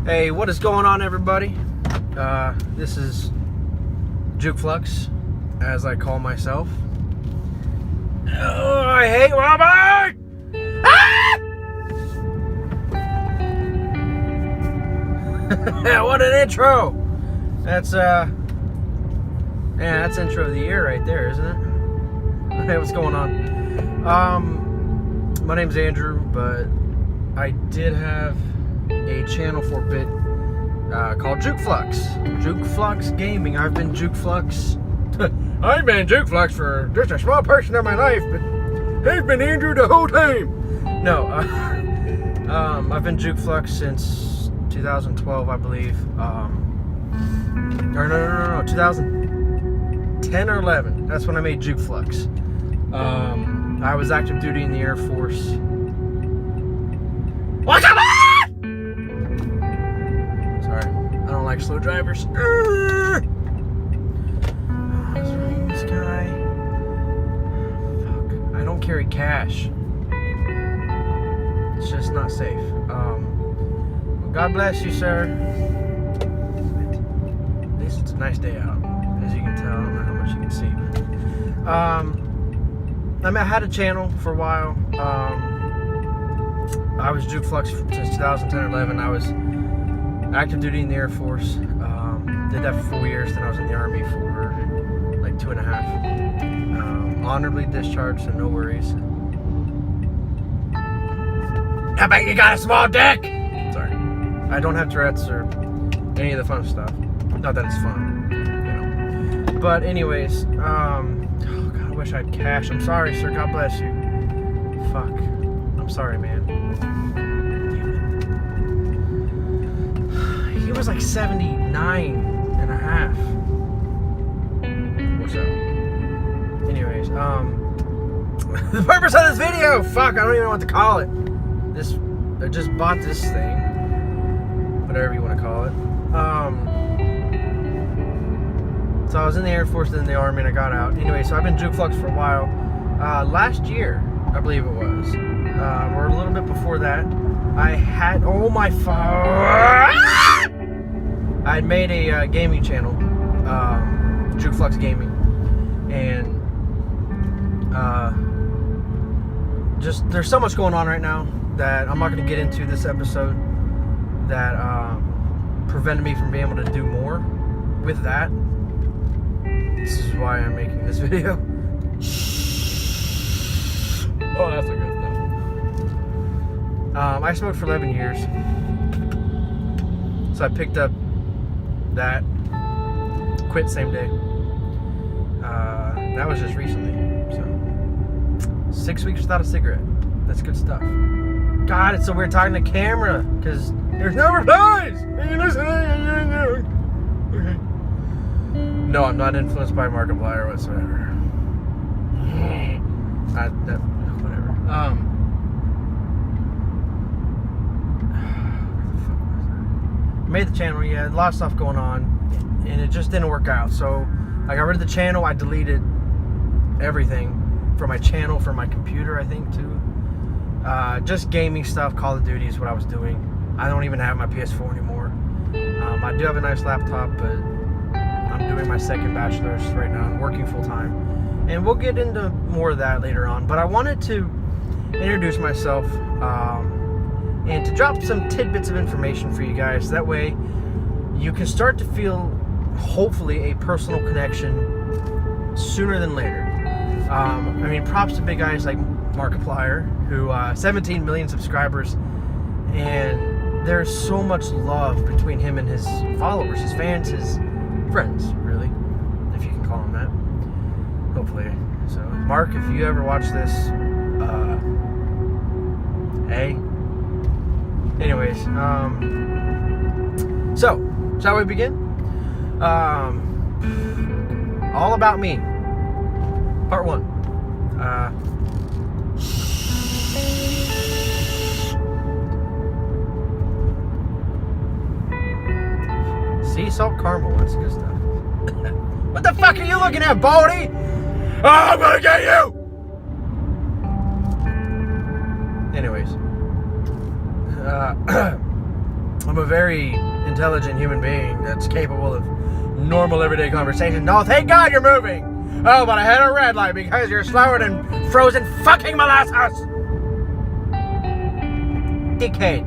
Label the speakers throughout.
Speaker 1: Hey, what is going on, everybody? This is Jukeflux, as I call myself. Oh, I hate Robert! Ah! What an intro! That's that's intro of the year right there, isn't it? Hey, what's going on? My name's Andrew, but I did have a channel for a bit called Jukeflux. Jukeflux Gaming. I've been Jukeflux. I've been Jukeflux for just a small portion of my life, but he's been Andrew the whole time. No, I've been Jukeflux since 2012, I believe. Or no, 2010 or 11. That's when I made Jukeflux. I was active duty in the Air Force. What? Come on! Sorry, I don't like slow drivers. This guy. Fuck. I don't carry cash. It's just not safe. Well, God bless you, sir. At least it's a nice day out, as you can tell. I don't know how much you can see, but I had a channel for a while. I was Jukeflux since 2010 or 11. I was active duty in the Air Force. Did that for 4 years. Then I was in the Army for like 2.5. Honorably discharged, so no worries. I bet you got a small dick! Sorry. I don't have Tourette's or any of the fun stuff. Not that it's fun, you know. But anyways, oh God, I wish I had cash. I'm sorry, sir. God bless you. Fuck. I'm sorry, man. He was like 79 and a half or so. Anyways, the purpose of this video, fuck, I don't even know what to call it. I just bought this thing, whatever you want to call it. So I was in the Air Force, then in the Army, and I got out. Anyway, so I've been Jukeflux for a while. Last year, I believe it was, or a little bit before that, I had, oh my fuck! I had made a gaming channel, Jukeflux Gaming, and just there's so much going on right now that I'm not going to get into this episode that prevented me from being able to do more with that. This is why I'm making this video. Oh, that's a good stuff. I smoked for 11 years, so I picked up that, quit same day. That was just recently, so 6 weeks without a cigarette. That's good stuff. God, it's so weird talking to camera because there's no replies. Okay. No, I'm not influenced by Markiplier whatsoever. Whatever. Where the fuck was I? Made the channel, yeah, a lot of stuff going on, and it just didn't work out. So I got rid of the channel. I deleted everything from my channel, from my computer, I think, too. Just gaming stuff. Call of Duty is what I was doing. I don't even have my PS4 anymore. I do have a nice laptop, but I'm doing my second bachelor's right now and working full time. And we'll get into more of that later on. But I wanted to introduce myself and to drop some tidbits of information for you guys. That way you can start to feel, hopefully, a personal connection sooner than later. I mean, props to big guys like Markiplier, who 17 million subscribers, and there's so much love between him and his followers, his fans, his friends, really, if you can call them that. Hopefully. So, Mark, if you ever watch this, hey. Anyways, so, shall we begin? All about me. Part 1. Sea salt caramel, that's good stuff. What the fuck are you looking at, Baldy? Oh, I'm gonna get you! Anyways. I'm a very intelligent human being that's capable of normal everyday conversation. No, thank God you're moving. Oh, but I had a red light because you're slower than frozen fucking molasses. Dickhead.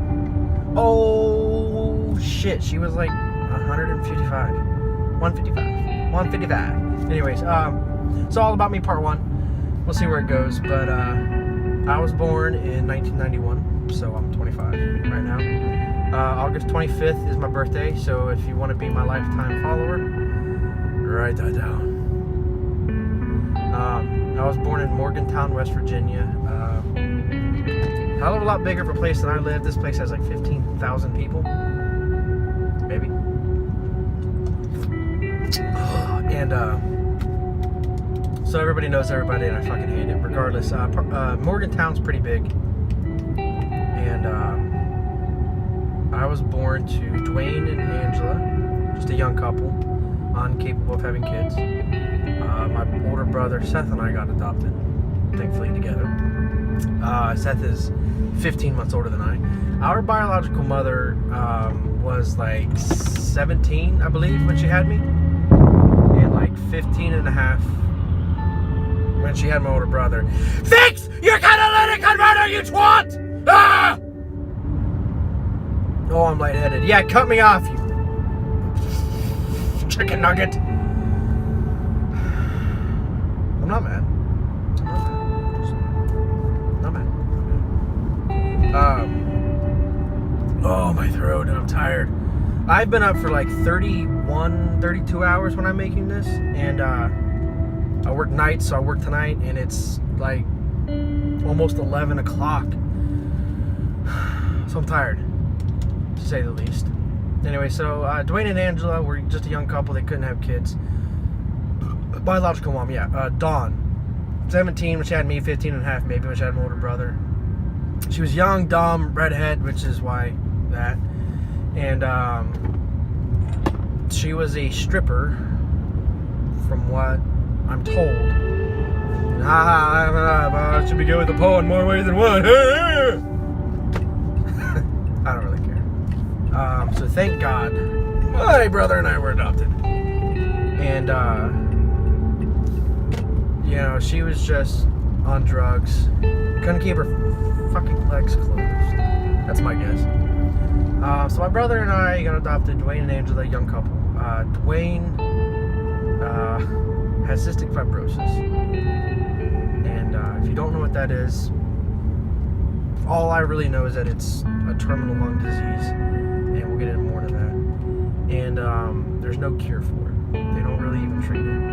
Speaker 1: Oh, shit. She was like 155. 155. Anyways, so all about me part 1. We'll see where it goes. But I was born in 1991, so I'm 25 right now. August 25th is my birthday, so if you want to be my lifetime follower, write that down. I was born in Morgantown, West Virginia. Hell of a lot bigger of a place than I live. This place has like 15,000 people, maybe. And so everybody knows everybody, and I fucking hate it. Regardless, Morgantown's pretty big, and I was born to Dwayne and Angela, just a young couple, incapable of having kids. My older brother Seth and I got adopted, thankfully together. Seth is 15 months older than I. Our biological mother was like 17, I believe, when she had me, and like 15 and a half when she had my older brother. Fix your catalytic converter, you twat! Ah! Oh, I'm lightheaded. Yeah, cut me off, you chicken nugget. I'm not mad. Not mad. Oh, my throat, and I'm tired. I've been up for like 31, 32 hours when I'm making this, and I work nights, so I work tonight, and it's like almost 11 o'clock. So I'm tired, to say the least. Anyway, so Dwayne and Angela were just a young couple. They couldn't have kids. Biological mom, yeah. Dawn, 17 when she had me, 15 and a half maybe when she had my older brother. She was young, dumb, redhead, which is why that. And she was a stripper, from what I'm told. I should be good with a pole in more ways than one. I don't really care. So thank God my brother and I were adopted. And you know, she was just on drugs. Couldn't keep her fucking legs closed. That's my guess. So my brother and I got adopted, Dwayne and Angela, a young couple. Dwayne has cystic fibrosis. And if you don't know what that is, all I really know is that it's a terminal lung disease. And we'll get into more of that. And there's no cure for it. They don't really even treat it.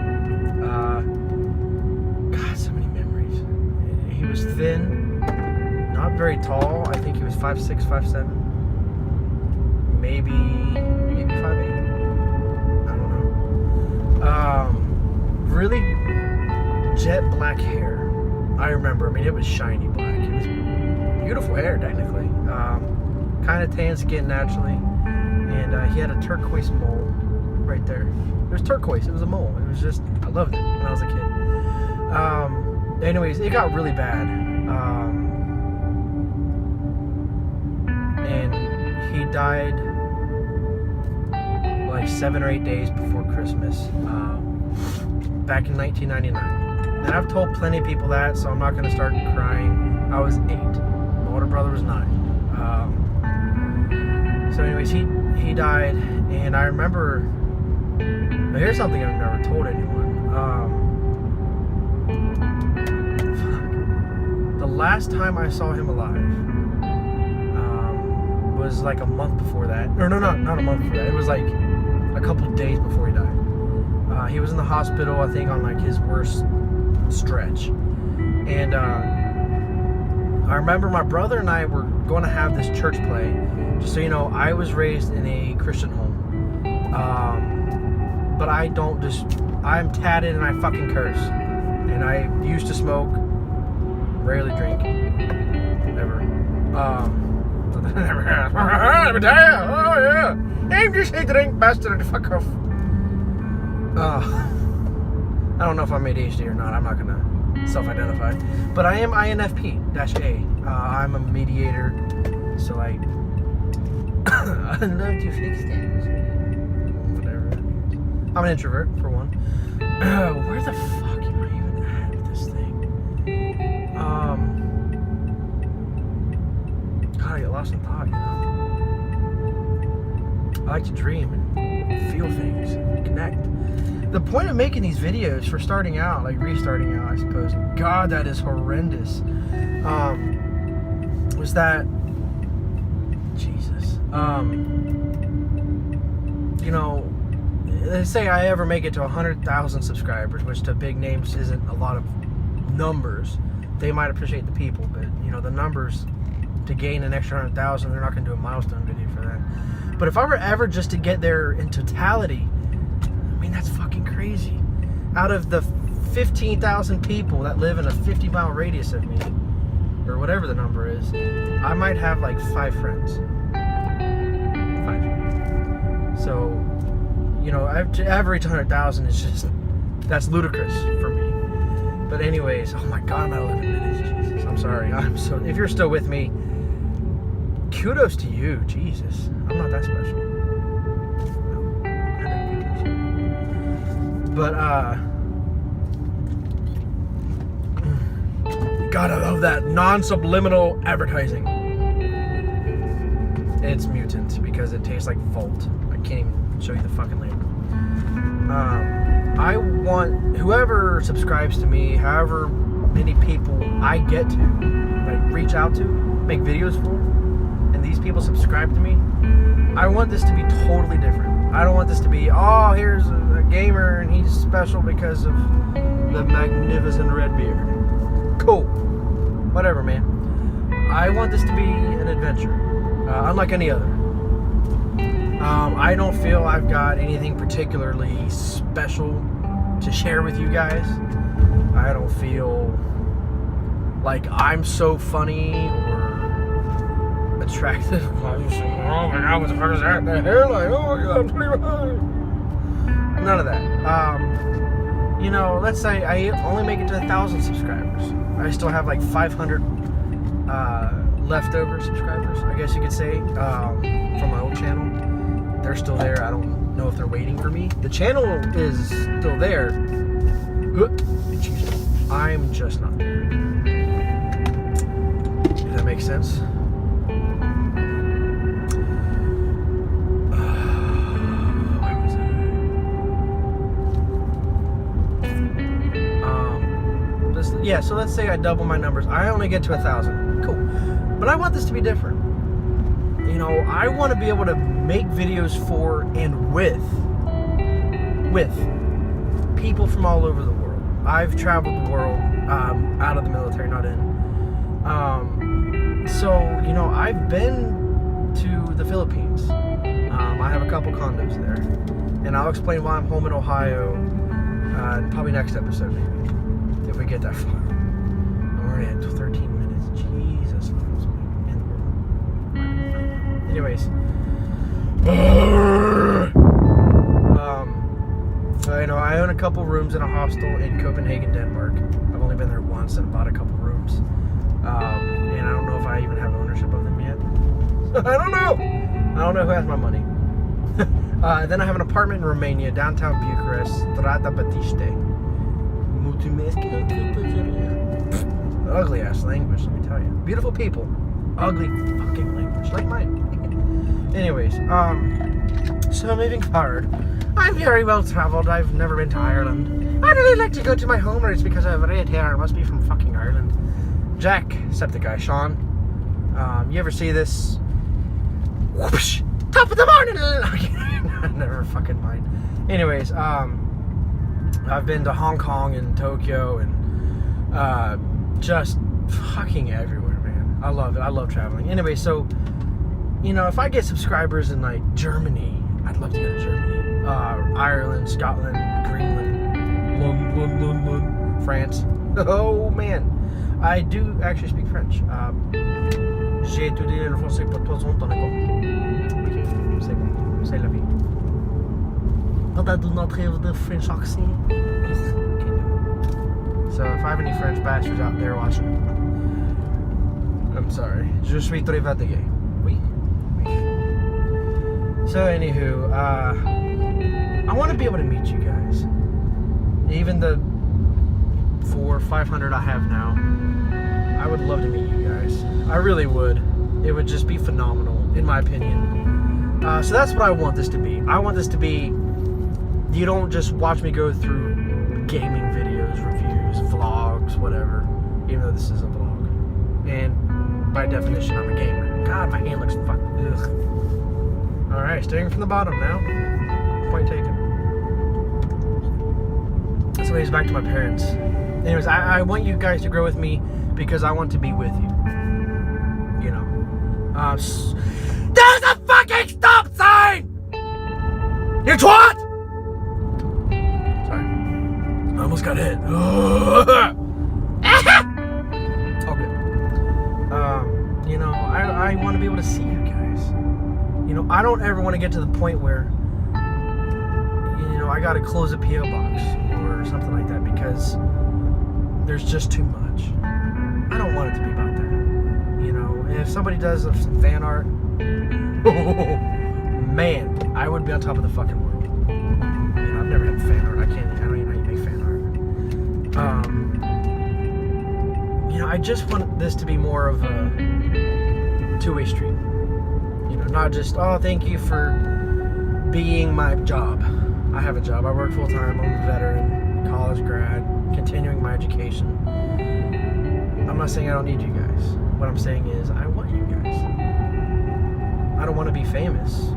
Speaker 1: God, so many memories. He was thin, not very tall. I think he was 5'6", 5'7". Maybe 5'8". I don't know. Really jet black hair. I remember. I mean, it was shiny black. It was beautiful hair, technically. Kind of tan skin naturally, and he had a turquoise mole right there. It was turquoise. It was a mole. It was just, I loved it when I was a kid. Anyways, it got really bad, and he died like 7 or 8 days before Christmas, back in 1999. And I've told plenty of people that, so I'm not going to start crying. I was 8. My older brother was 9. So anyways, he died, and I remember, now here's something I've never told anyone. The last time I saw him alive was like a month before that. Or no, not a month before that. It was like a couple of days before he died. He was in the hospital, I think, on like his worst stretch. And I remember my brother and I were going to have this church play. Just so you know, I was raised in a Christian home. But I'm tatted and I fucking curse. And I used to smoke, rarely drink, ever. Never has. Oh yeah, I'm just a drink bastard. Fuck off. I don't know if I'm ADHD or not. I'm not gonna self-identify, but I am INFP-A. I'm a mediator, so like I'd love to fix that. Whatever. I'm an introvert, for one. Where the fuck am I even at with this thing? God, I get lost in thought, you know? I like to dream and feel things and connect. The point of making these videos for starting out, like restarting out, I suppose, God, that is horrendous, was that, Jesus, you know, let's say I ever make it to 100,000 subscribers, which to big names isn't a lot of numbers. They might appreciate the people, but, you know, the numbers, to gain an extra 100,000, they're not going to do a milestone video for that. But if I were ever just to get there in totality, I mean, that's fucking crazy. Out of the 15,000 people that live in a 50-mile radius of me, or whatever the number is, I might have like 5 friends. 5. So, you know, to average 100,000 is just, that's ludicrous for me. But anyways, oh my God, I'm at 11 minutes. Jesus, I'm sorry. If you're still with me, kudos to you. Jesus, I'm not that special. But, God, I love that non-subliminal advertising. It's mutant because it tastes like Volt. I can't even show you the fucking label. I want whoever subscribes to me, however many people I get to, like, reach out to, make videos for, and these people subscribe to me, I want this to be totally different. I don't want this to be, oh, here's a gamer and he's special because of the magnificent red beard. Cool. Whatever, man. I want this to be an adventure, unlike any other. I don't feel I've got anything particularly special to share with you guys. I don't feel like I'm so funny or attractive. Oh my God, what the fuck is that? The hairline. Oh my God, I'm 25. None of that. You know, let's say I only make it to 1,000 subscribers. I still have like 500 leftover subscribers, I guess you could say, from my old channel. They're still there. I don't know if they're waiting for me. The channel is still there. I'm just not there. Does that make sense? Where was I? Yeah, so let's say I double my numbers. I only get to 1,000. Cool. But I want this to be different. You know, I want to be able to make videos for and with people from all over the world. I've traveled the world, out of the military, not in. So, you know, I've been to the Philippines. I have a couple condos there. And I'll explain why I'm home in Ohio, probably next episode, maybe, if we get that far. I'm already at 13 minutes. Jesus. Anyways, you know, I own a couple rooms in a hostel in Copenhagen, Denmark. I've only been there once and bought a couple rooms, and I don't know if I even have ownership of them yet. I don't know who has my money. Then I have an apartment in Romania, downtown Bucharest, Strada Batiste. Ugly ass language, let me tell you. Beautiful people, ugly fucking language, like mine. Anyways, so moving forward, I'm very well traveled. I've never been to Ireland. I really like to go to my home, or it's because I have red hair. I must be from fucking Ireland. Jack, septic guy, Sean. You ever see this? Whoosh! Top of the morning! Never fucking mind. Anyways, I've been to Hong Kong and Tokyo and just fucking everywhere, man. I love it. I love traveling. Anyway, so, you know, if I get subscribers in like Germany, I'd love to go to Germany. Ireland, Scotland, Greenland, London, France. Oh man, I do actually speak French. J'ai étudié le français pour 3 ans dans l'école. C'est bon, c'est la vie. But I do not have the French accent. So if I have any French bastards out there watching, I'm sorry. Je suis très fatigué. Oui. So anywho, I want to be able to meet you guys. Even the 400 or 500 I have now, I would love to meet you guys. I really would. It would just be phenomenal, in my opinion. So that's what I want this to be. I want this to be, you don't just watch me go through gaming videos, reviews, vlogs, whatever, even though this is a vlog. And by definition, I'm a gamer. God, my hand looks fucked. Ugh. Alright, starting from the bottom now. Point taken. So anyways, back to my parents. Anyways, I want you guys to grow with me because I want to be with you. You know. There's a fucking stop sign! You twat! Sorry. I almost got hit. Okay. You know, I want to be able to see you guys. You know, I don't ever want to get to the point where, you know, I got to close a P.O. box or something like that because there's just too much. I don't want it to be about that. You know, and if somebody does some fan art, man, I would be on top of the fucking world. You know, I've never had fan art. I don't even know how you make fan art. You know, I just want this to be more of a two-way street. You know, not just, oh, thank you for being my job. I have a job. I work full-time. I'm a veteran, college grad, continuing my education. I'm not saying I don't need you guys. What I'm saying is I want you guys. I don't want to be famous,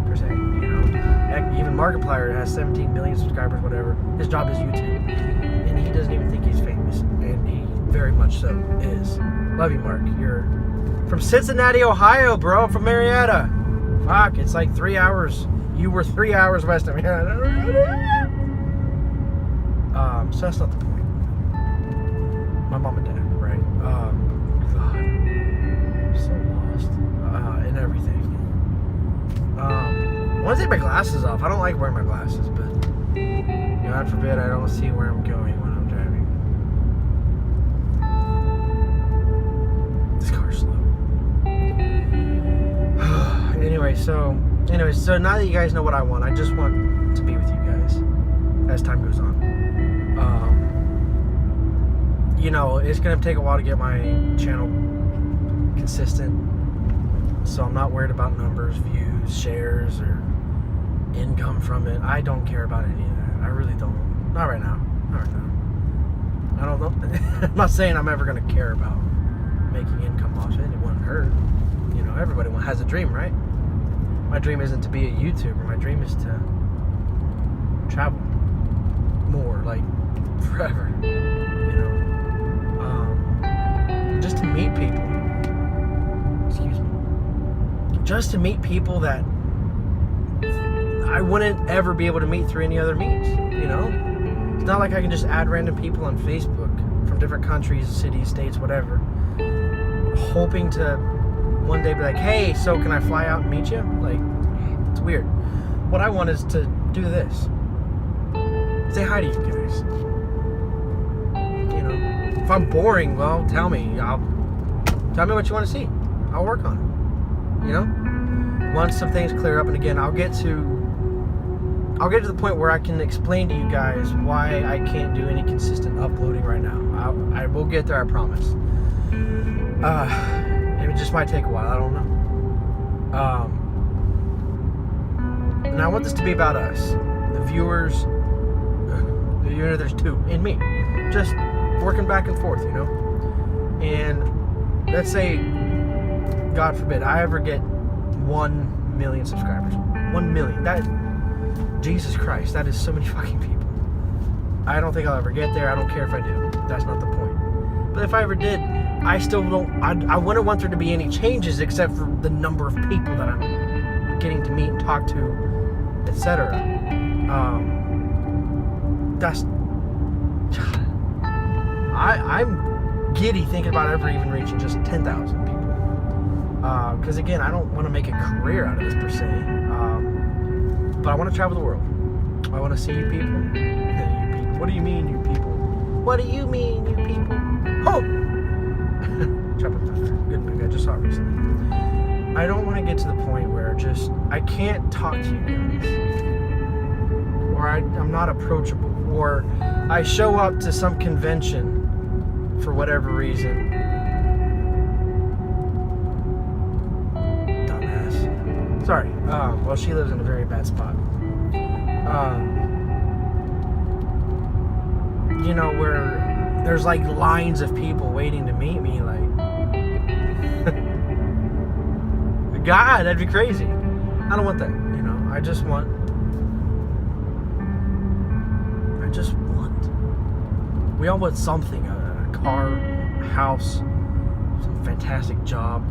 Speaker 1: per se. You know, heck, even Markiplier has 17 million subscribers, whatever. His job is YouTube. And he doesn't even think he's famous. And he very much so is. Love you, Mark. You're from Cincinnati, Ohio, bro. From Marietta. Fuck, it's like 3 hours. You were 3 hours west of me. So that's not the point. My mom and dad, right? God, I'm so lost in everything. I want to take my glasses off. I don't like wearing my glasses, but God forbid I don't see where I'm going when I'm driving. This car's slow. Anyway, so now that you guys know what I want, I just want to be with you guys as time goes on. You know, it's gonna take a while to get my channel consistent, so I'm not worried about numbers, views, shares, or income from it. I don't care about any of that. I really don't. Not right now. I don't know. I'm not saying I'm ever gonna care about making income off it. It wouldn't hurt. You know, everybody has a dream, right? My dream isn't to be a YouTuber. My dream is to travel more, like forever. You know, just to meet people. Excuse me. Just to meet people that I wouldn't ever be able to meet through any other means. You know, it's not like I can just add random people on Facebook from different countries, cities, states, whatever, hoping to one day be like, hey, so can I fly out and meet you? Like, it's weird. What I want is to do this. Say hi to you guys. You know, if I'm boring, well, tell me. Tell me what you want to see. I'll work on it. You know? Once some things clear up, and again, I'll get to the point where I can explain to you guys why I can't do any consistent uploading right now. I will get there, I promise. It just might take a while. I don't know. And I want this to be about us, the viewers. You know, there's two in me, just working back and forth. You know, and let's say, God forbid, I ever get 1 million subscribers. 1 million. That, Jesus Christ, that is so many fucking people. I don't think I'll ever get there. I don't care if I do. That's not the point. But if I ever did, I still don't. I wouldn't want there to be any changes except for the number of people that I'm getting to meet and talk to, etc. That's. I'm giddy thinking about ever even reaching just 10,000 people. Because again, I don't want to make a career out of this per se. But I want to travel the world. I want to see you people. What do you mean, you people? What do you mean, you people? Oh! Chop up thunder. Good movie. I just saw it recently. I don't want to get to the point where are just, I can't talk to you guys, or I'm not approachable, or I show up to some convention for whatever reason. Dumbass. Sorry. Well, she lives in a very bad spot. You know, where there's like lines of people waiting to meet me, like, God, that'd be crazy. I don't want that, you know. I just want, we all want something, a car, a house, some fantastic job,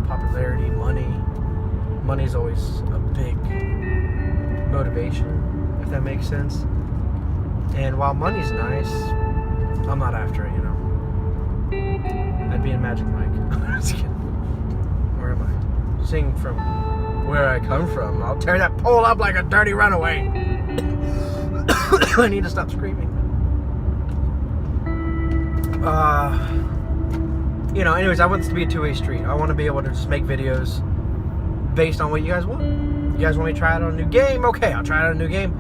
Speaker 1: popularity, money. Money's always a big motivation, if that makes sense. And while money's nice, I'm not after it, you know. I'd be in Magic Mike. I'm just kidding. Where am I? Sing from where I come from. I'll tear that pole up like a dirty runaway. I need to stop screaming. You know, anyways, I want this to be a two-way street. I want to be able to just make videos based on what you guys want. You guys want me to try out on a new game? Okay, I'll try out a new game.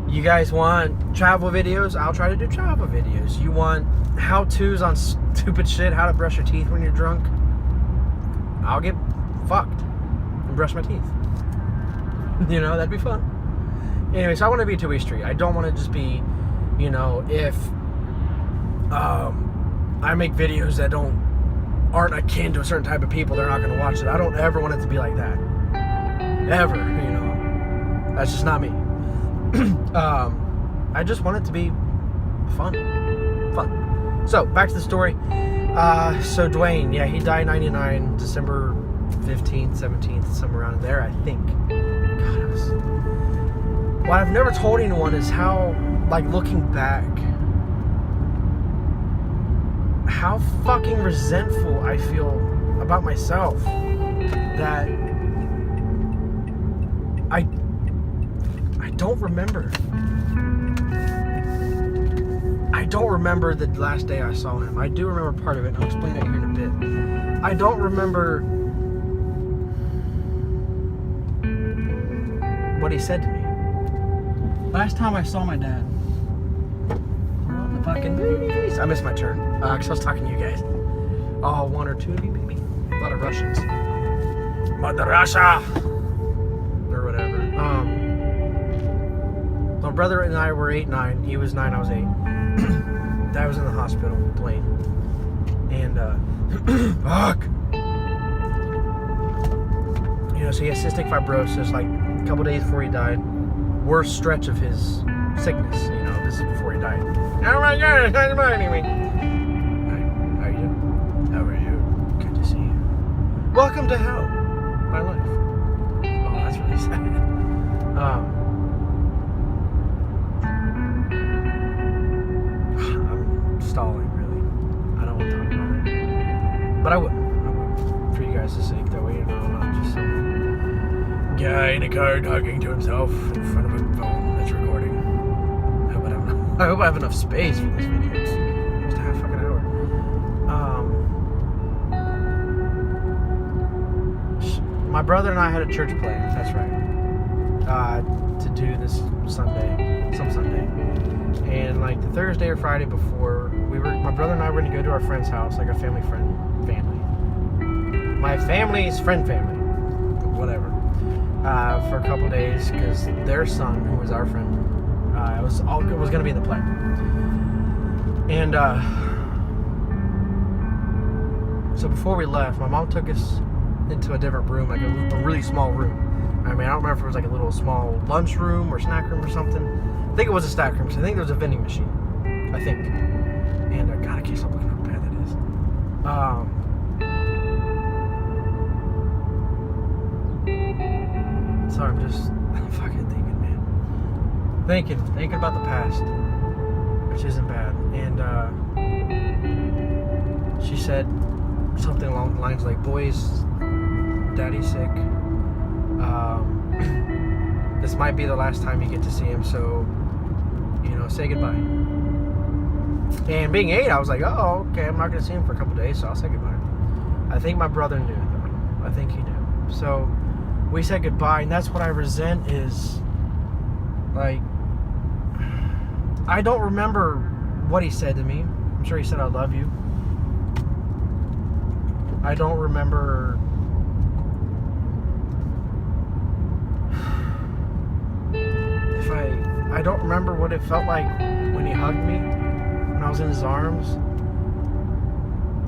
Speaker 1: You guys want travel videos? I'll try to do travel videos. You want how-tos on stupid shit, how to brush your teeth when you're drunk? I'll get fucked and brush my teeth. You know, that'd be fun. Anyways, I want to be a two-way street. I don't want to just be, you know, if I make videos that aren't akin to a certain type of people, they're not going to watch it. I don't ever want it to be like that. Ever, you know. That's just not me. I just want it to be fun. So, back to the story. So Dwayne, yeah, he died 99, December 15th, 17th, somewhere around there, I think. God, what I've never told anyone is how, like, looking back, how fucking resentful I feel about myself that I don't remember. I don't remember the last day I saw him. I do remember part of it, and I'll explain that here in a bit. I don't remember what he said to me. Last time I saw my dad, we're on the fucking movies. I missed my turn, because I was talking to you guys. Oh, one or two of you, maybe? A lot of Russians. Mother Russia! Or whatever. My brother and I were 8, 9. He was 9, I was 8. Dad was in the hospital, Dwayne. And, fuck! You know, so he has cystic fibrosis, like, a couple days before he died. Worst stretch of his sickness, you know, this is before he died. Oh my God, it's not reminding me. Hi, how are you? How are you? Good to see you. Welcome to hell. My life. Oh, that's really sad. I'm stalling, really. I don't want to talk about it. But I will. For you guys' sake, that way you know I'm not just some guy in a car talking to himself in front of a phone that's recording. I hope I have enough space for this video. It's just a half fucking hour. My brother and I had a church play. That's right. To do this Sunday, some Sunday, and like the Thursday or Friday before, my brother and I were going to go to our friend's house, like a family. My family's family, whatever, for a couple days because their son, who was our friend, was going to be in the play. And so before we left, my mom took us into a different room, like a really small room. I mean, I don't remember if it was like a little small lunch room or snack room or something. I think it was a snack room because I think there was a vending machine. I think. And God, I can't stop looking how bad that is. Sorry, I'm just fucking thinking, man. Thinking about the past, which isn't bad. And she said something along the lines like, "Boys, Daddy's sick. This might be the last time you get to see him, so, you know, say goodbye." And being 8, I was like, oh, okay, I'm not going to see him for a couple days, so I'll say goodbye. I think my brother knew, though. I think he knew. So, we said goodbye, and that's what I resent is, like, I don't remember what he said to me. I'm sure he said, I love you. I don't remember if I don't remember what it felt like when he hugged me, when I was in his arms.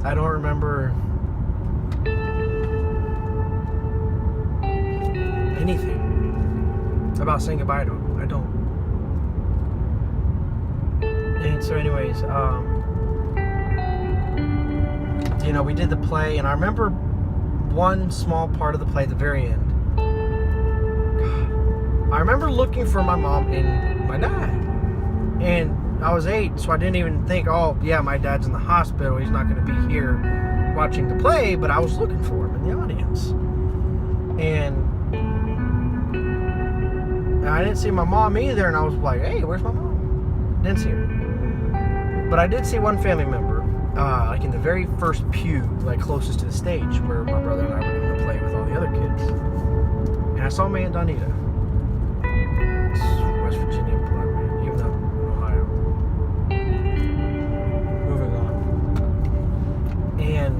Speaker 1: I don't remember anything about saying goodbye to him. I don't. And so anyways, you know, we did the play, and I remember one small part of the play at the very end. I remember looking for my mom and my dad, and I was 8, so I didn't even think, oh yeah, my dad's in the hospital, he's not going to be here watching the play, but I was looking for him in the audience, and I didn't see my mom either, and I was like, hey, where's my mom? Didn't see her. But I did see one family member, like in the very first pew, like closest to the stage, where my brother and I were going to play with all the other kids. And I saw my Aunt Donita. It's West Virginia blood, man, even though in Ohio. Moving on. And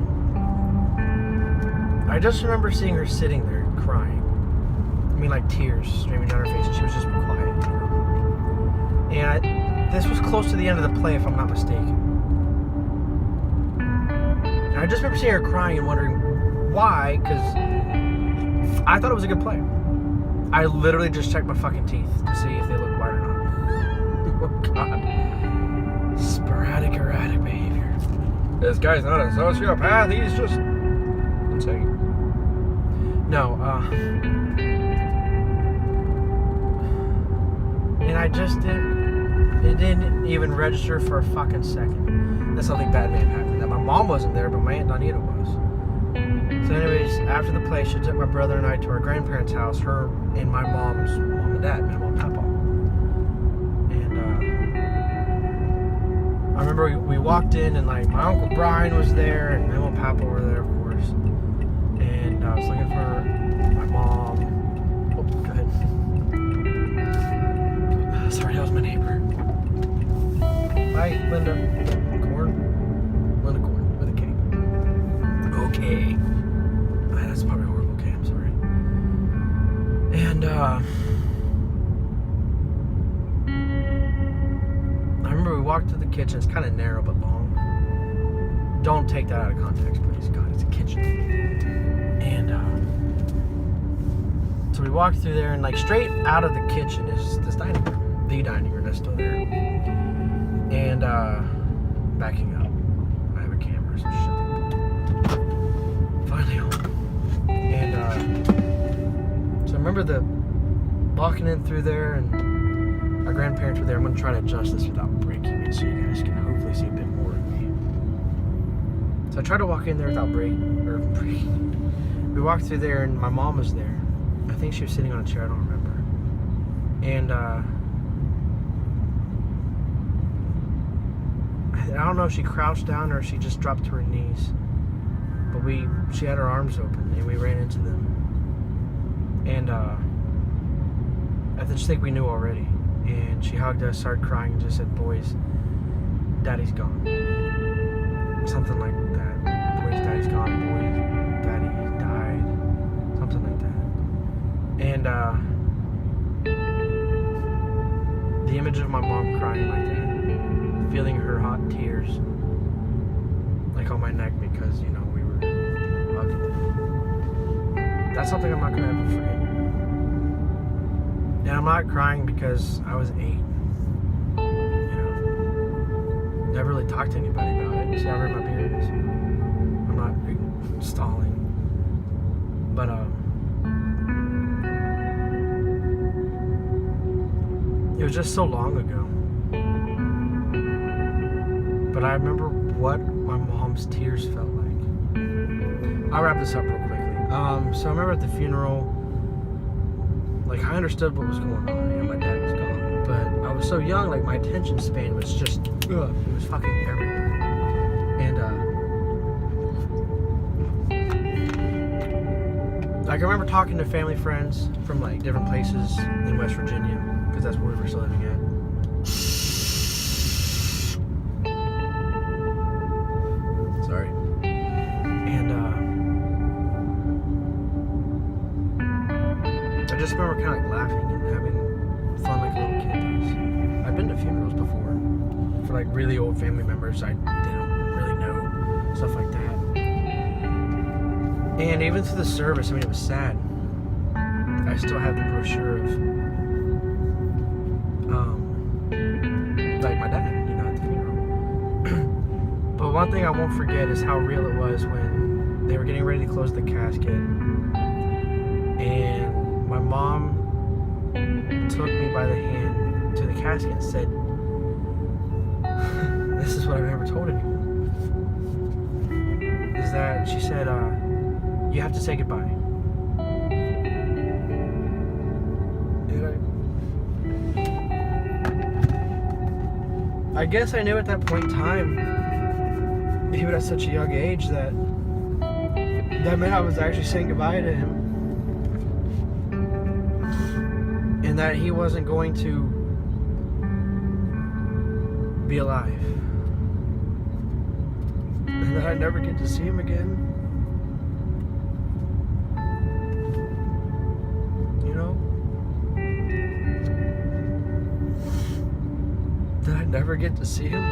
Speaker 1: I just remember seeing her sitting there crying. I mean, like tears streaming down her face, and she was just quiet, you know. And this was close to the end of the play, if I'm not mistaken. And I just remember seeing her crying and wondering why, because I thought it was a good play. I literally just checked my fucking teeth to see if they looked white or not. Oh, God. Sporadic, erratic behavior. This guy's not a sociopath, he's just insane. No, and I just it didn't even register for a fucking second that something bad may have happened. That my mom wasn't there, but my Aunt Donita was. So anyways, after the play, she took my brother and I to our grandparents' house, her and my mom's mom and dad, my mom and papa. And I remember we walked in, and like my Uncle Brian was there, and my mom and papa were there, of course. And I was looking for my mom. Oh, go ahead. Sorry, that was my neighbor. Hi, Linda. Corn? Linda Corn with a K. Okay. That's probably horrible. Okay, I'm sorry. And I remember we walked to the kitchen. It's kind of narrow but long. Don't take that out of context, please. God, it's a kitchen. And so we walked through there, and like straight out of the kitchen is this dining room. The dining room that's still there. And backing up, I have a camera, so shut up. Finally home. And so I remember walking in through there, and our grandparents were there. I'm going to try to adjust this without breaking it so you guys can hopefully see a bit more of me. So I tried to walk in there without breaking. We walked through there, and my mom was there. I think she was sitting on a chair, I don't remember. And I don't know if she crouched down or if she just dropped to her knees. But she had her arms open, and we ran into them. And I just think we knew already. And she hugged us, started crying, and just said, boys, Daddy's gone. Something like that. Boys, Daddy's gone. Boys, Daddy died. Something like that. And the image of my mom crying like that, feeling her hot tears like on my neck because, you know, we were hugging. That's something I'm not going to ever forget. And I'm not crying because I was 8. You know, never really talked to anybody about it. See how red my beard is? I'm not stalling. But, it was just so long ago. But I remember what my mom's tears felt like. I'll wrap this up real quickly. So I remember at the funeral, like I understood what was going on. You know, my dad was gone. But I was so young, like my attention span was just, it was fucking everywhere. And Like, I remember talking to family friends from like different places in West Virginia, because that's where we were still living at. Sorry. And I just remember kind of like laughing and having fun like a little kid does. I've been to funerals before for like really old family members I didn't really know, stuff like that. And even through the service, I mean, it was sad. I still have the brochure of, like my dad, you know, at the funeral. But one thing I won't forget is how real it was when they were getting ready to close the casket, and my mom took me by the hand to the casket and said, "This is what I've never told anyone." Is that she said, "You have to say goodbye." I guess I knew at that point in time, even at such a young age, that meant I was actually saying goodbye to him, and that he wasn't going to be alive, and that I'd never get to see him again. Never get to see him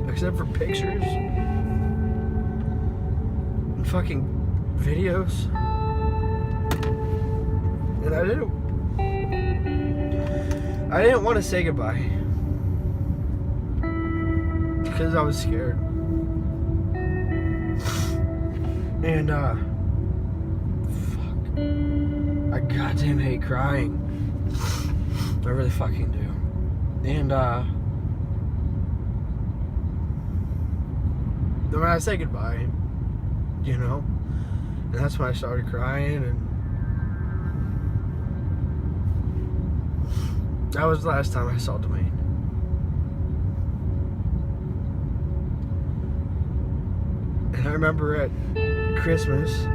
Speaker 1: except for pictures and fucking videos, and I didn't want to say goodbye because I was scared, and fuck, I goddamn hate crying. I really fucking do. And then when I say goodbye, you know, and that's when I started crying, and that was the last time I saw Dwayne. And I remember at Christmas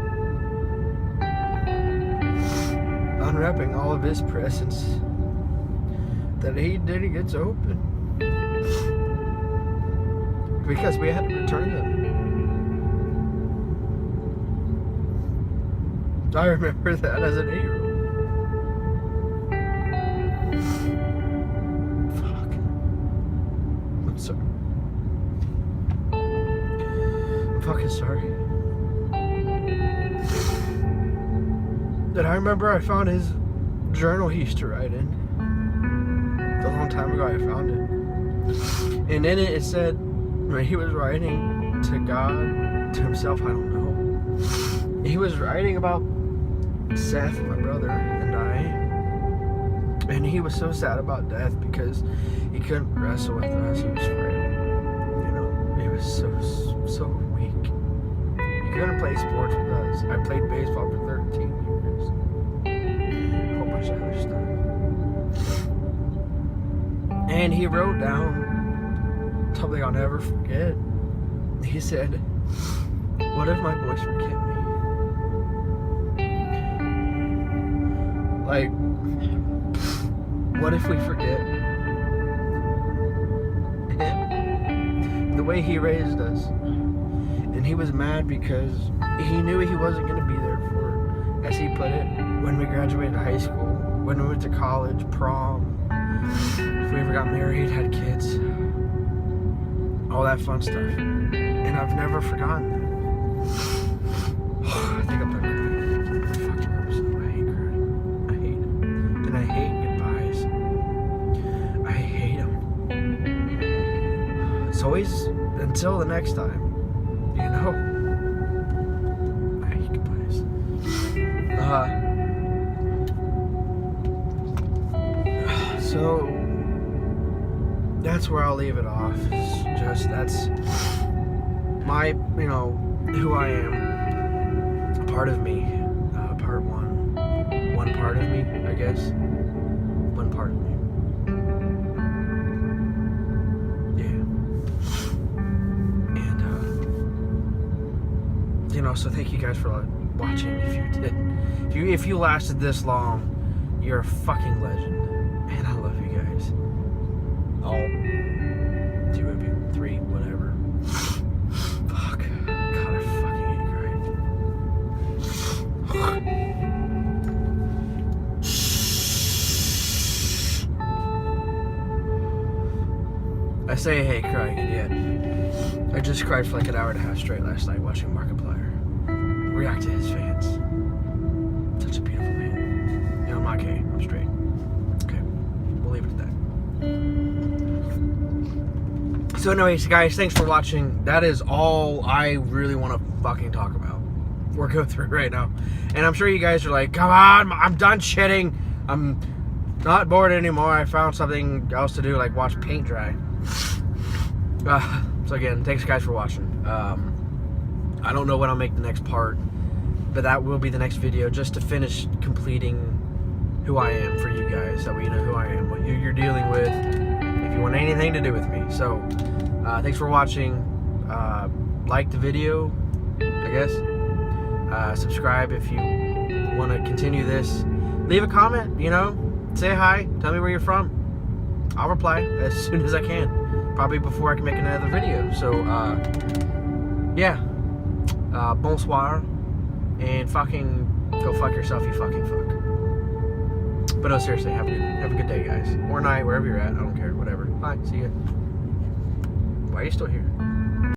Speaker 1: unwrapping all of his presents that he didn't get to open because we had to return them. I remember that as an 8-year-old. Fuck. I'm sorry. I'm fucking sorry. And I remember I found his journal he used to write in. A long time ago I found it, and in it said, when he was writing to God, to himself, I don't know, he was writing about Seth, my brother, and I, and he was so sad about death because he couldn't wrestle with us. He was frail, you know, he was so weak. He couldn't play sports with us. I played baseball for 13 years, a whole bunch of other stuff. And he wrote down something I'll never forget. He said, "What if my boys forget me? Like, what if we forget him? The way he raised us." And he was mad because he knew he wasn't going to be there for, as he put it, when we graduated high school, when we went to college, prom, if we ever got married, had kids, all that fun stuff. And I've never forgotten that. I think I'm done crying. I fucking hope so. I hate crying. I hate it. And I hate goodbyes. I hate them. It's always until the next time, you know? I hate goodbyes. So that's where I'll leave it off. It's just, that's my, you know, who I am. A part of me. Part one. One part of me, I guess. One part of me. Yeah. And, you know, So thank you guys for watching. If you did, if you lasted this long, you're a fucking legend, and I love you guys. All 2 of you, 3, whatever. Fuck. God, I fucking hate crying. I say, hey, crying idiot. I just cried for like an hour and a half straight last night watching Markiplier react to his fans. Such a beautiful man. You know, I'm not gay. I'm straight. Okay. We'll leave it at that. So anyways, guys, thanks for watching. That is all I really want to fucking talk about. We're going through right now. And I'm sure you guys are like, come on, I'm done shitting. I'm not bored anymore. I found something else to do, like watch paint dry. So again, thanks guys for watching. I don't know when I'll make the next part, but that will be the next video, just to finish completing who I am for you guys, so you know who I am, what you're dealing with, if you want anything to do with me. So thanks for watching. Like the video, I guess. Subscribe if you want to continue this. Leave a comment, you know, say hi, tell me where you're from. I'll reply as soon as I can, probably before I can make another video. So yeah, bonsoir, and fucking go fuck yourself, you fucking fuck. But no, seriously, have a good day, guys, or night, wherever you're at. I don't care, whatever. Bye, see ya. Why are you still here?